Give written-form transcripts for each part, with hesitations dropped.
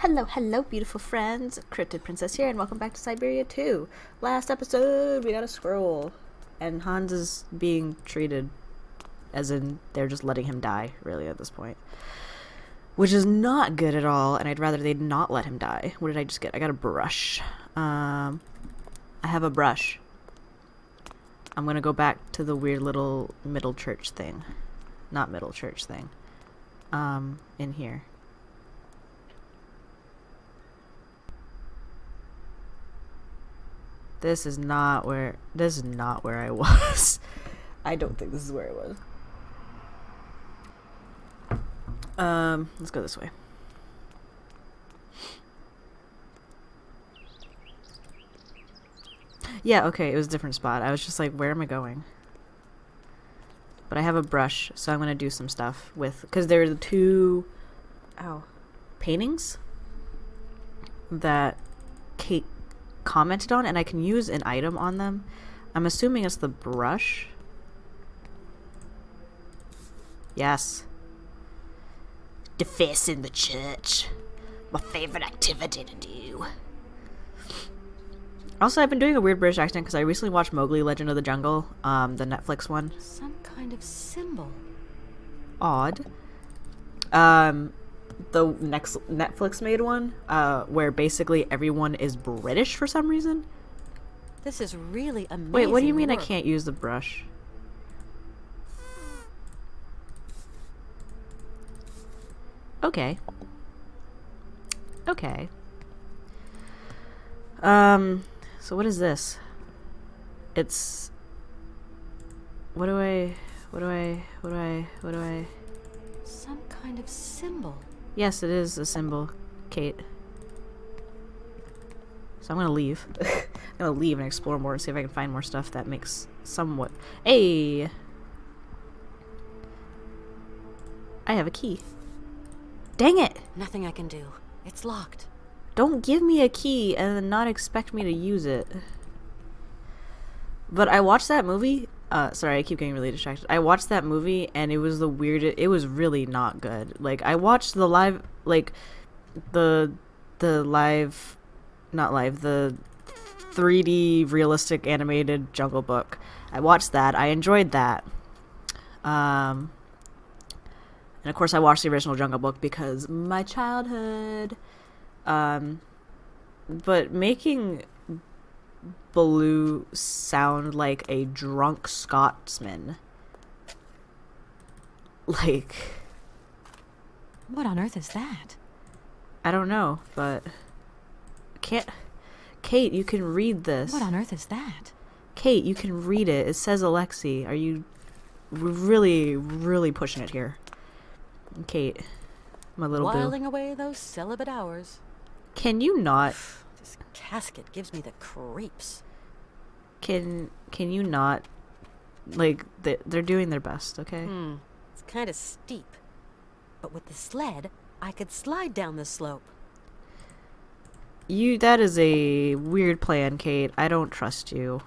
Hello, beautiful friends. CryptidPrincess here, and welcome back to Syberia 2. Last episode, we got a squirrel, and Hans is being treated as in they're just letting him die, really, at this point. Which is not good at all, and I'd rather they'd not let him die. What did I just get? I got a brush. I have a brush. I'm gonna go back to the weird little middle church thing. Not middle church thing. In here. This is not where I was. I don't think this is where I was. Let's go this way. Yeah, okay, it was a different spot. I was just like, where am I going? But I have a brush, so I'm gonna do some stuff with, because there are the two paintings that Kate commented on, and I can use an item on them. I'm assuming it's the brush. Yes. Defacing the church. My favorite activity to do. Also, I've been doing a weird British accent because I recently watched Mowgli Legend of the Jungle, the Netflix one. Some kind of symbol. Odd. The next Netflix made one, where basically everyone is British for some reason. This is really amazing. Wait, what do you mean work. I can't use the brush? Okay. Okay. So what is this? It's... What do I... Some kind of symbol. Yes, it is a symbol, Kate. So I'm gonna leave. I'm gonna leave and explore more and see if I can find more stuff that makes somewhat... Hey! I have a key. Dang it! Nothing I can do. It's locked. Don't give me a key and then not expect me to use it. But I watched that movie. Sorry, I keep getting really distracted. I watched that movie and it was the weirdest. It was really not good. Like, I watched the live, like, the live, not live, the 3D realistic animated Jungle Book. I watched that. I enjoyed that. And of course I watched the original Jungle Book because my childhood. But making Baloo sound like a drunk Scotsman. Like... What on earth is that? I don't know, but... Kate, you can read this. What on earth is that? Kate, you can read it. It says Alexei. Are you really, really pushing it here? Kate, my little boo. Whiling away those celibate hours. Can you not... This casket gives me the creeps. Can you not... Like, they're doing their best, okay? It's kind of steep. But with the sled, I could slide down the slope. That is a weird plan, Kate. I don't trust you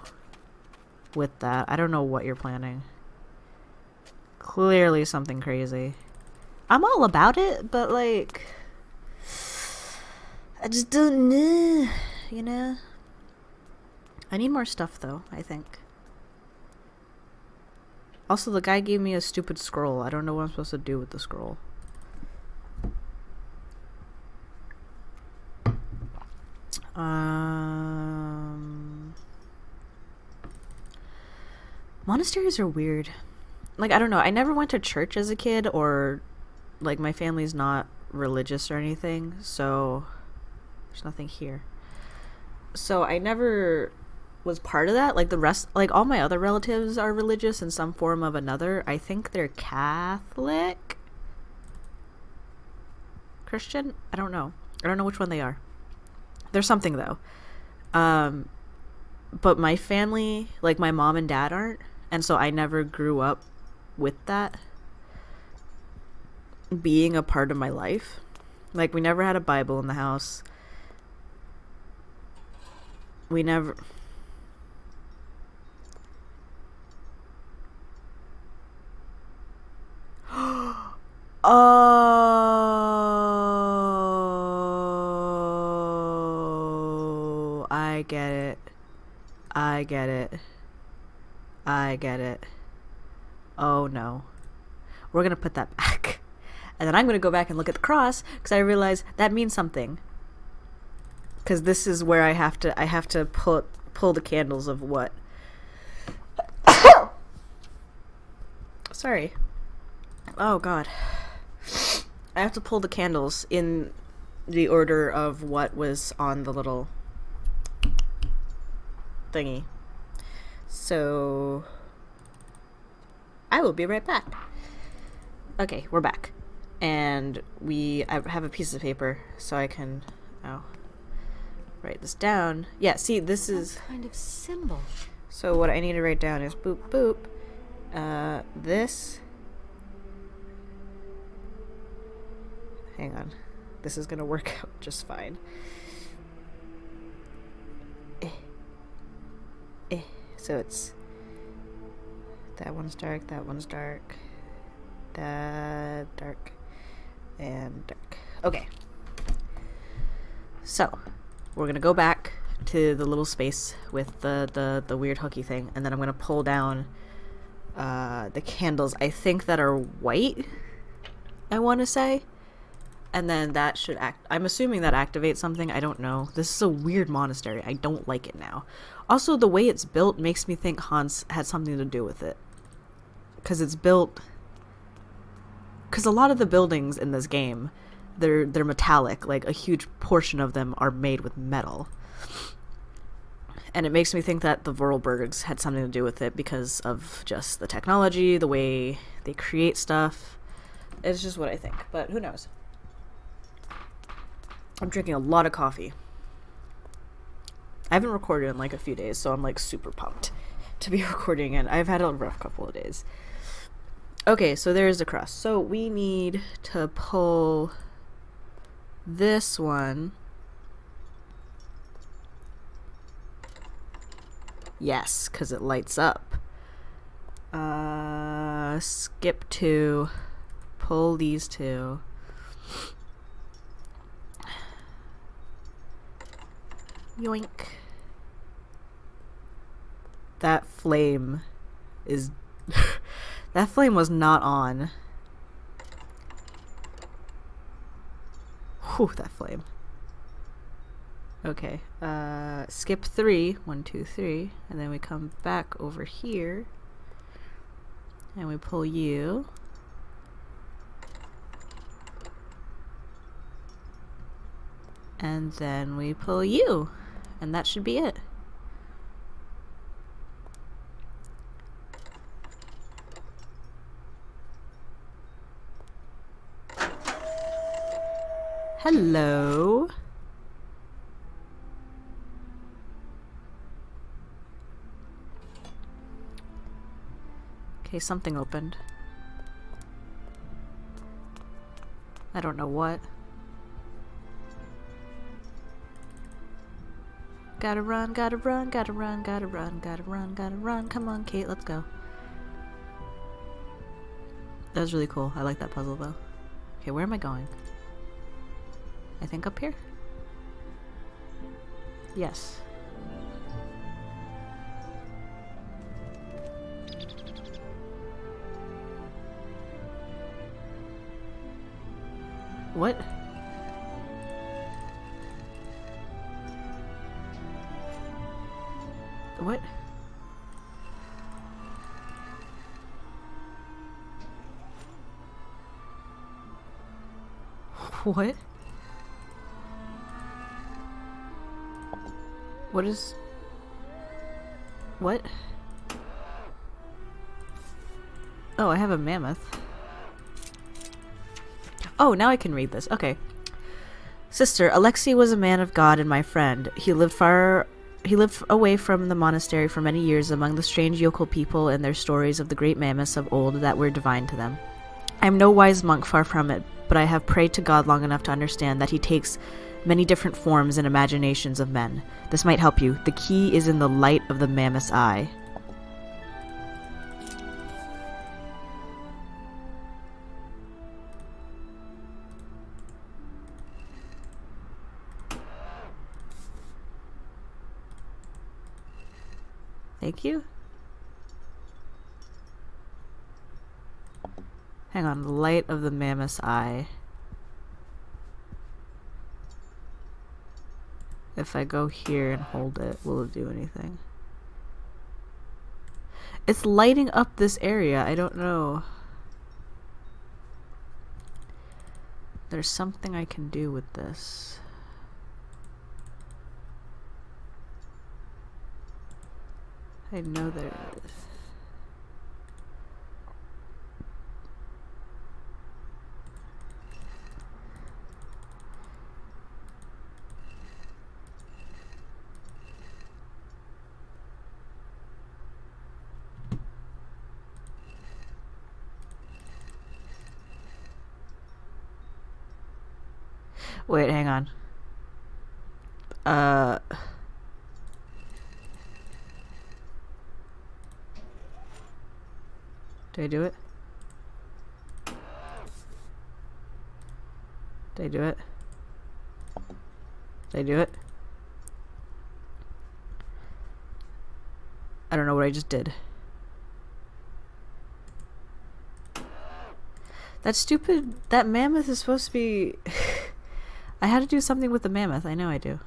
with that. I don't know what you're planning. Clearly something crazy. I'm all about it, but like... I just don't know, you know? I need more stuff, though, I think. Also, the guy gave me a stupid scroll. I don't know what I'm supposed to do with the scroll. Monasteries are weird. Like, I don't know. I never went to church as a kid, or, like, my family's not religious or anything, so... There's nothing here. So I never was part of that. Like the rest, like all my other relatives are religious in some form of another. I think they're Catholic, Christian. I don't know. I don't know which one they are. There's something though. But my family, like my mom and dad aren't, and so I never grew up with that being a part of my life. Like we never had a Bible in the house. We never... Oh, I get it. I get it. I get it. Oh no. We're gonna put that back. And then I'm gonna go back and look at the cross because I realize that means something. Because this is where I have to pull the candles of what. Sorry. Oh god. I have to pull the candles in the order of what was on the little thingy. So I will be right back. Okay, we're back. And I have a piece of paper so I can write this down. Yeah, see, this is Some kind of symbol. So what I need to write down is boop boop. This. Hang on. This is gonna work out just fine. So it's that one's dark, that one's dark, that dark, and dark. Okay. So we're gonna go back to the little space with the weird hooky thing, and then I'm gonna pull down the candles. I think that are white. I want to say. And then that should I'm assuming that activates something. I don't know. This is a weird monastery. I don't like it now. Also, the way it's built makes me think Hans had something to do with it. Because it's built... Because a lot of the buildings in this game, they're metallic. Like, a huge portion of them are made with metal. And it makes me think that the Vorarlbergs had something to do with it because of just the technology, the way they create stuff. It's just what I think. But who knows? I'm drinking a lot of coffee. I haven't recorded in like a few days, so I'm like super pumped to be recording, and I've had a rough couple of days. Okay, so there's the cross. So we need to pull this one. Yes, because it lights up. Skip 2. Pull these two. Yoink. That flame is... that flame was not on. Whew, that flame. Okay. Skip 3. 1, 2, 3. And then we come back over here. And we pull you. And then we pull you. And that should be it. Hello. Okay, something opened. I don't know what. Gotta run, gotta run, gotta run, gotta run, gotta run, gotta run. Come on, Kate, let's go. That was really cool. I like that puzzle, though. Okay, where am I going? I think up here? Yes. What? What? What? What is... What? Oh, I have a mammoth. Oh, now I can read this. Okay. Sister, Alexei was a man of God and my friend. He lived away from the monastery for many years among the strange yokel people and their stories of the great mammoths of old that were divine to them. I am no wise monk, far from it, but I have prayed to God long enough to understand that he takes many different forms and imaginations of men. This might help you. The key is in the light of the mammoth's eye. Thank you. Hang on, light of the mammoth's eye. If I go here and hold it, will it do anything? It's lighting up this area. I don't know. There's something I can do with this. I know there is. Wait, hang on. Did I do it? Did I do it? Did I do it? I don't know what I just did. That stupid... That mammoth is supposed to be... I had to do something with the mammoth. I know I do.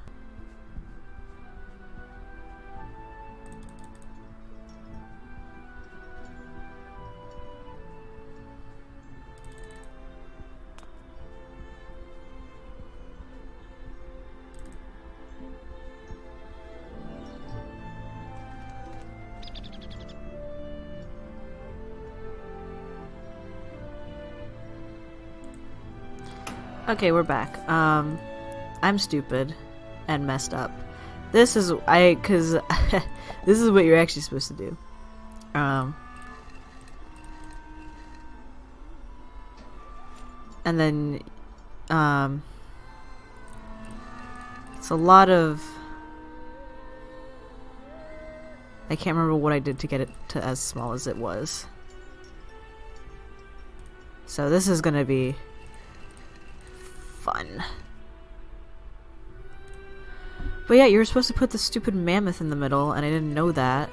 Okay, we're back. I'm stupid and messed up. This is cause this is what you're actually supposed to do. And then it's a lot of... I can't remember what I did to get it to as small as it was. So this is gonna be fun. But yeah, you were supposed to put the stupid mammoth in the middle, and I didn't know that.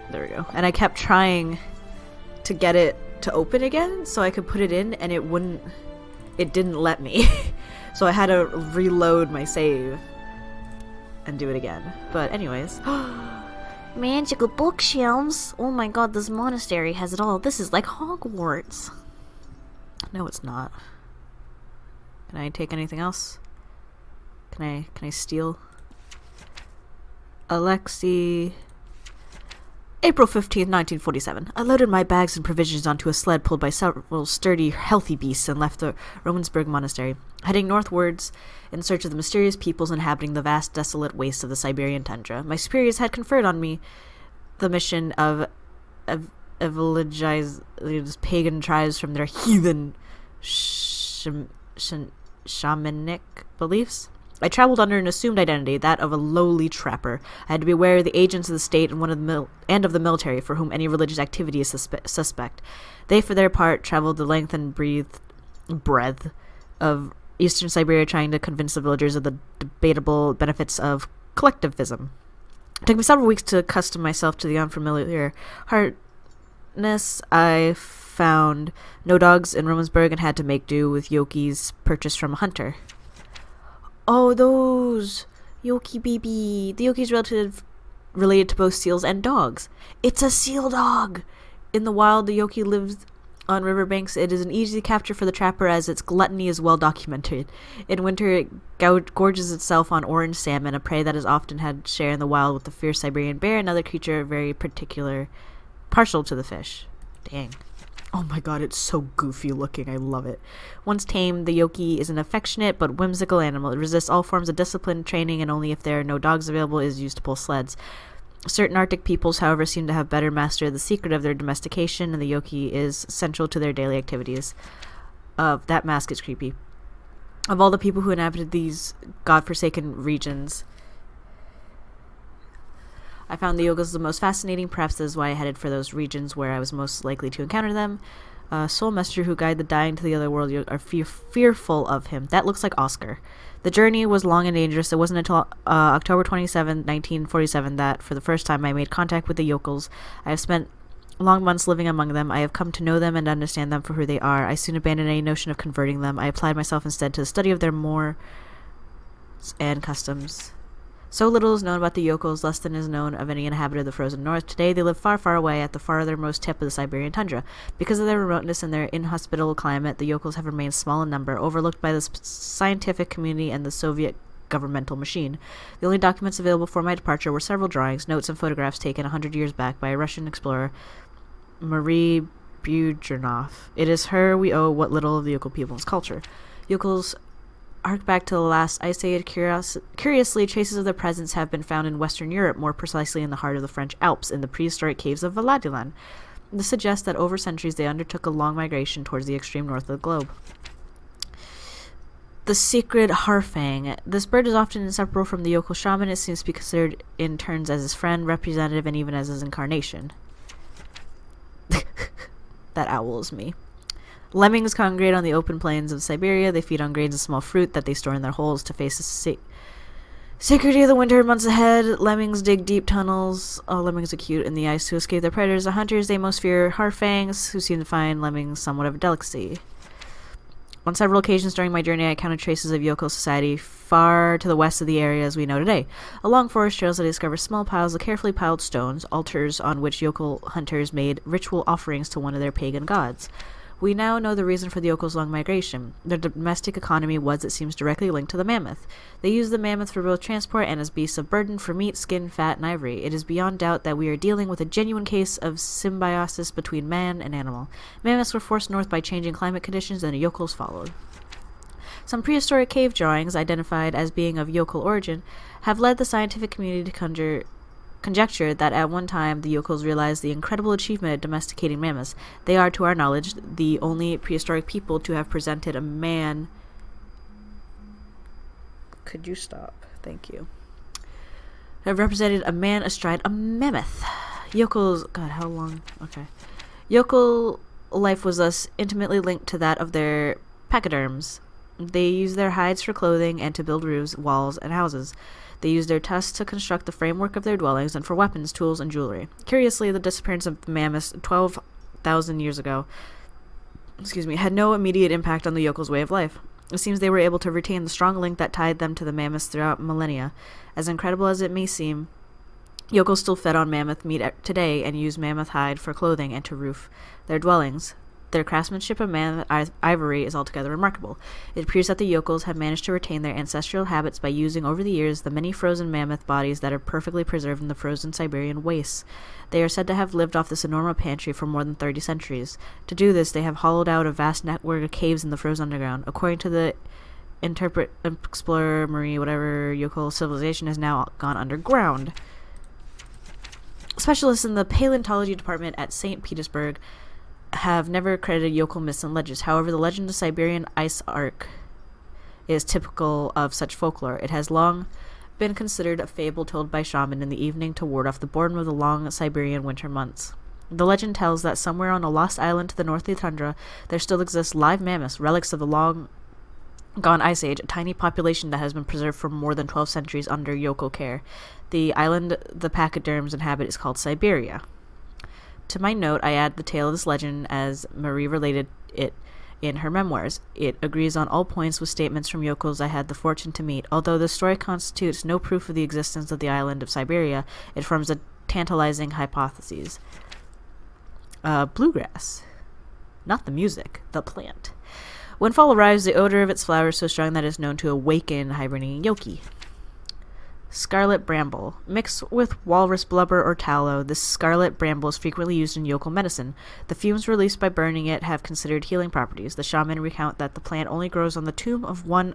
There we go. And I kept trying to get it to open again so I could put it in, and it wouldn't... It didn't let me. So I had to reload my save and do it again. But anyways... Magical bookshelves! Oh my god, this monastery has it all. This is like Hogwarts. No, it's not. Can I take anything else? Can I steal? Alexei. April 15th, 1947. I loaded my bags and provisions onto a sled pulled by several sturdy, healthy beasts and left the Romansburg Monastery, heading northwards in search of the mysterious peoples inhabiting the vast, desolate wastes of the Siberian tundra. My superiors had conferred on me the mission of evangelize these pagan tribes from their heathen shamanic beliefs. I traveled under an assumed identity, that of a lowly trapper. I had to be aware of the agents of the state and of the military, for whom any religious activity is suspect. They, for their part, traveled the length and breadth of eastern Siberia, trying to convince the villagers of the debatable benefits of collectivism. It took me several weeks to accustom myself to the unfamiliar hardness. I found no dogs in Romansburg and had to make do with Yogi's purchase from a hunter. Oh, those! Yogi baby. The Yogi's related to both seals and dogs. It's a seal dog! In the wild, the Yogi lives on riverbanks. It is an easy capture for the trapper, as its gluttony is well documented. In winter, it gorges itself on orange salmon, a prey that has often had share in the wild with the fierce Siberian bear, another creature very partial to the fish. Dang. Oh my god, it's so goofy looking. I love it. Once tamed, the Yogi is an affectionate but whimsical animal. It resists all forms of discipline, training, and only if there are no dogs available is used to pull sleds. Certain Arctic peoples, however, seem to have better mastered the secret of their domestication, and the Yogi is central to their daily activities. That mask is creepy. Of all the people who inhabited these godforsaken regions, I found the Yogas the most fascinating. Perhaps that is why I headed for those regions where I was most likely to encounter them. Soul messenger who guide the dying to the other world are fearful of him. That looks like Oscar. The journey was long and dangerous. It wasn't until October 27, 1947 that, for the first time, I made contact with the yokels. I have spent long months living among them. I have come to know them and understand them for who they are. I soon abandoned any notion of converting them. I applied myself instead to the study of their mores and customs. So little is known about the yokels, less than is known of any inhabitant of the frozen north. Today they live far, far away at the farthermost tip of the Siberian tundra. Because of their remoteness and their inhospitable climate, the yokels have remained small in number, overlooked by the scientific community and the Soviet governmental machine. The only documents available for my departure were several drawings, notes, and photographs taken 100 years back by a Russian explorer, Marie Budjernov. It is her we owe what little of the yokel people's culture. Yokels arc back to the last ice age. Curiously, traces of their presence have been found in Western Europe, more precisely in the heart of the French Alps, in the prehistoric caves of Valadilan. This suggests that over centuries they undertook a long migration towards the extreme north of the globe. The sacred harfang. This bird is often inseparable from the yokel shaman. It seems to be considered in turns as his friend, representative, and even as his incarnation. That owl is me. Lemmings congregate on the open plains of Syberia. They feed on grains and small fruit that they store in their holes to face the security of the winter months ahead. Lemmings dig deep tunnels. All lemmings are cute in the ice to escape their predators. The hunters they most fear harfangs, who seem to find lemmings somewhat of a delicacy. On several occasions during my journey, I encountered traces of yokel society far to the west of the area as we know today. Along forest trails, I discovered small piles of carefully piled stones, altars on which yokel hunters made ritual offerings to one of their pagan gods. We now know the reason for the yokel's long migration. Their domestic economy was, it seems, directly linked to the mammoth. They used the mammoth for both transport and as beasts of burden for meat, skin, fat, and ivory. It is beyond doubt that we are dealing with a genuine case of symbiosis between man and animal. Mammoths were forced north by changing climate conditions, and the yokels followed. Some prehistoric cave drawings, identified as being of yokel origin, have led the scientific community to conjecture that at one time the yokels realized the incredible achievement of domesticating mammoths. They are, to our knowledge, the only prehistoric people to have presented a man. Could you stop? Thank you. Have represented a man astride a mammoth. Yokels. God, how long? Okay. Yokel life was thus intimately linked to that of their pachyderms. They used their hides for clothing and to build roofs, walls, and houses. They used their tusks to construct the framework of their dwellings and for weapons, tools, and jewelry. Curiously, the disappearance of the mammoths 12,000 years ago had no immediate impact on the yokels' way of life. It seems they were able to retain the strong link that tied them to the mammoths throughout millennia. As incredible as it may seem, yokels still fed on mammoth meat today and use mammoth hide for clothing and to roof their dwellings. Their craftsmanship of mammoth ivory is altogether remarkable. It appears that the yokels have managed to retain their ancestral habits by using over the years the many frozen mammoth bodies that are perfectly preserved in the frozen Siberian wastes. They are said to have lived off this enormous pantry for more than 30 centuries. To do this, they have hollowed out a vast network of caves in the frozen underground. According to the explorer Marie, whatever yokel civilization has now gone underground. Specialists in the paleontology department at St. Petersburg have never credited yokel myths and legends. However, the legend of Siberian ice arc is typical of such folklore. It has long been considered a fable told by shaman in the evening to ward off the boredom of the long Siberian winter months. The legend tells that somewhere on a lost island to the north of the tundra, there still exists live mammoths, relics of the long-gone ice age, a tiny population that has been preserved for more than 12 centuries under yokel care. The island the pachyderms inhabit is called Syberia. To my note, I add the tale of this legend as Marie related it in her memoirs. It agrees on all points with statements from yokels I had the fortune to meet. Although the story constitutes no proof of the existence of the island of Syberia, it forms a tantalizing hypothesis. Bluegrass. Not the music, the plant. When fall arrives, the odor of its flowers is so strong that it is known to awaken hibernating yogi. Scarlet bramble. Mixed with walrus blubber or tallow, this scarlet bramble is frequently used in yokel medicine. The fumes released by burning it have considered healing properties. The shaman recount that the plant only grows on the tomb of one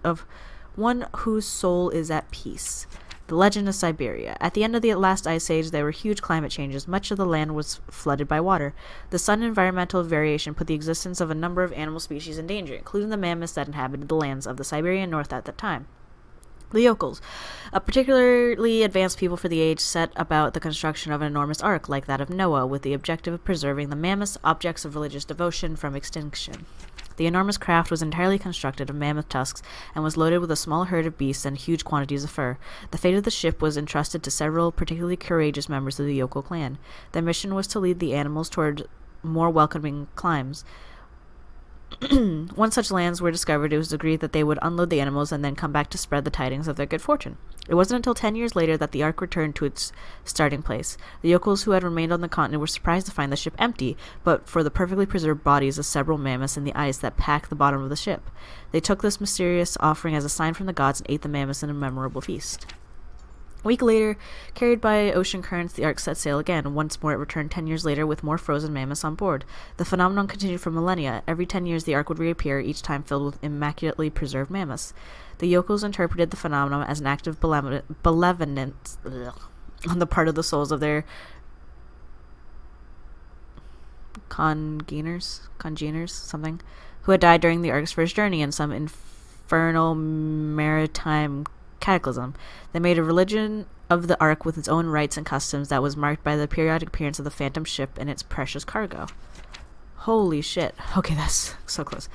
whose soul is at peace. The legend of Syberia. At the end of the last ice age, there were huge climate changes. Much of the land was flooded by water. The sudden environmental variation put the existence of a number of animal species in danger, including the mammoths that inhabited the lands of the Siberian North at that time. The yokels, a particularly advanced people for the age, set about the construction of an enormous ark like that of Noah, with the objective of preserving the mammoths, objects of religious devotion, from extinction. The enormous craft was entirely constructed of mammoth tusks and was loaded with a small herd of beasts and huge quantities of fur. The fate of the ship was entrusted to several particularly courageous members of the yokel clan. Their mission was to lead the animals toward more welcoming climes. Once such lands were discovered, it was agreed that they would unload the animals and then come back to spread the tidings of their good fortune. It wasn't until 10 years later that the ark returned to its starting place. The yokels who had remained on the continent were surprised to find the ship empty, but for the perfectly preserved bodies of several mammoths in the ice that packed the bottom of the ship. They took this mysterious offering as a sign from the gods and ate the mammoths in a memorable feast. A week later, carried by ocean currents, the ark set sail again. Once more it returned 10 years later with more frozen mammoths on board. The phenomenon continued for millennia. Every 10 years the ark would reappear, each time filled with immaculately preserved mammoths. The yokels interpreted the phenomenon as an act of benevolence on the part of the souls of their congeners, something, who had died during the ark's first journey in some infernal maritime cataclysm. They made a religion of the ark with its own rites and customs that was marked by the periodic appearance of the phantom ship and its precious cargo. Holy shit. Okay, that's so close.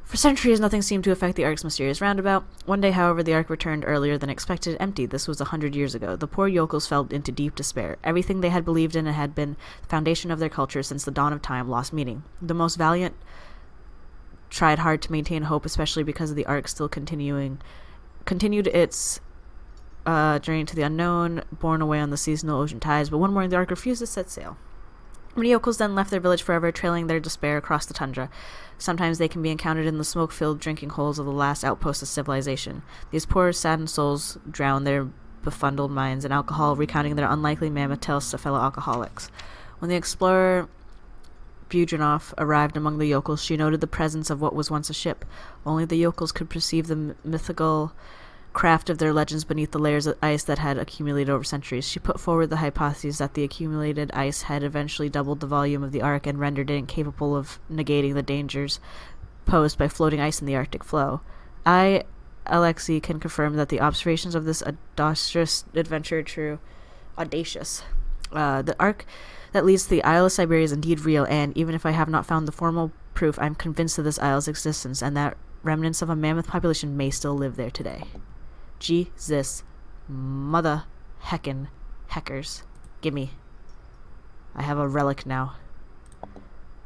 For centuries, nothing seemed to affect the ark's mysterious roundabout. One day, however, the ark returned earlier than expected, empty. This was 100 years ago. The poor yokels fell into deep despair. Everything they had believed in and had been the foundation of their culture since the dawn of time lost meaning. The most valiant tried hard to maintain hope, especially because of the ark still continued its journey to the unknown, borne away on the seasonal ocean tides, but one morning the ark refused to set sail. Many yokels then left their village forever, trailing their despair across the tundra. Sometimes they can be encountered in the smoke-filled drinking holes of the last outpost of civilization. These poor, saddened souls drown their befuddled minds in alcohol, recounting their unlikely mammoth tales to fellow alcoholics. When the explorer Budrinoff arrived among the yokels, she noted the presence of what was once a ship. Only the yokels could perceive the mythical craft of their legends beneath the layers of ice that had accumulated over centuries. She put forward the hypothesis that the accumulated ice had eventually doubled the volume of the ark and rendered it incapable of negating the dangers posed by floating ice in the Arctic flow. I, Alexei, can confirm that the observations of this audacious adventure are true. Audacious. The ark that leads to the Isle of Syberia is indeed real, and even if I have not found the formal proof, I'm convinced of this isle's existence and that remnants of a mammoth population may still live there today. Jesus mother heckin' heckers. Gimme. I have a relic now.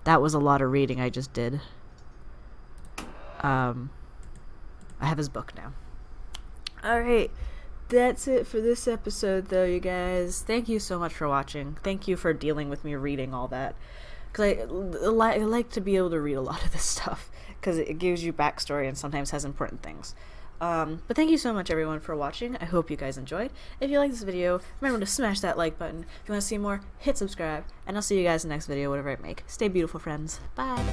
That was a lot of reading I just did. I have his book now. Alright. That's it for this episode, though, you guys. Thank you so much for watching. Thank you for dealing with me reading all that. Because I like to be able to read a lot of this stuff. Because it gives you backstory and sometimes has important things. But thank you so much, everyone, for watching. I hope you guys enjoyed. If you like this video, remember to smash that like button. If you want to see more, hit subscribe. And I'll see you guys in the next video, whatever I make. Stay beautiful, friends. Bye.